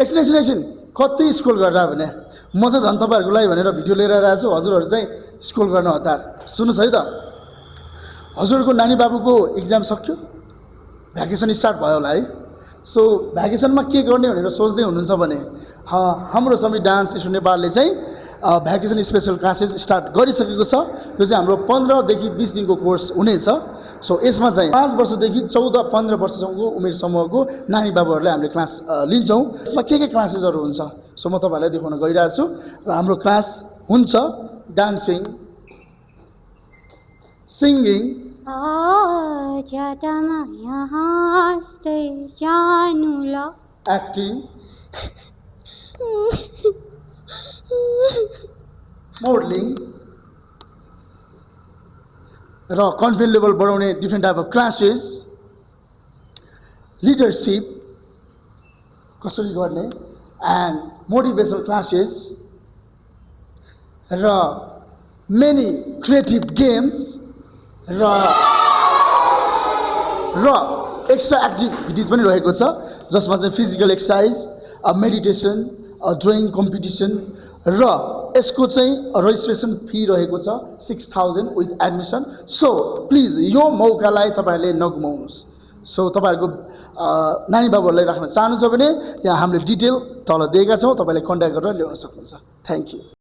एकछिन कति स्क्रोल गरेर भने म चाहिँ झन् तपाईँहरूको लागि भनेर भिडियो लिएर आएको छु हजुरहरू चाहिँ स्क्रोल गर्न हतार सुन्नुहोस् है त हजुरको नानी बाबुको एक्जाम सक्यो भ्याकेसन स्टार्ट भयो होला है सो भ्याकेसनमा के गर्ने भनेर सोच्दै हुनुहुन्छ भने हाम्रो समी डान्स स्टुडियो नेपालले चाहिँ भ्याकेसन स्पेसल क्लासेस स्टार्ट गरिसकेको छ यो चाहिँ हाम्रो 15 देखि 20 दिनको कोर्स हुनेछ सो यसमा चाहिँ 5 वर्षदेखि 14-15 वर्षसम्मको उमेर समूहको नानी बाबुहरूलाई हामीले क्लास लिन्छौँ यसमा के क्लासेसहरू हुन्छ सो म तपाईँहरूलाई देखाउन गइरहेको छु र हाम्रो क्लास हुन्छ डान्सिङ सिङ्गिङ एक्टिङ मोडलिङ र कन्फिडेन्स लेभल बढाउने different type of classes leadership कसरी गर्ने एन्ड मोटिभेसनल क्लासेस र मेनी क्रिएटिभ गेम्स र एक्स्ट्रा एक्टिभिटिज पनि रहेको छ जसमा चाहिँ physical exercise meditation drawing competition र यसको चाहिँ रेजिस्ट्रेसन फी रहेको छ 6000 विथ एडमिसन सो प्लिज यो मौकालाई तपाईँहरूले नगुमाउनुहोस् सो तपाईँहरूको नानी बाबुहरूलाई राख्न चाहनुहुन्छ भने यहाँ हामीले डिटेल तल दिएका छौँ तपाईँले कन्ट्याक्ट गरेर ल्याउन सक्नुहुन्छ थ्याङ्क यू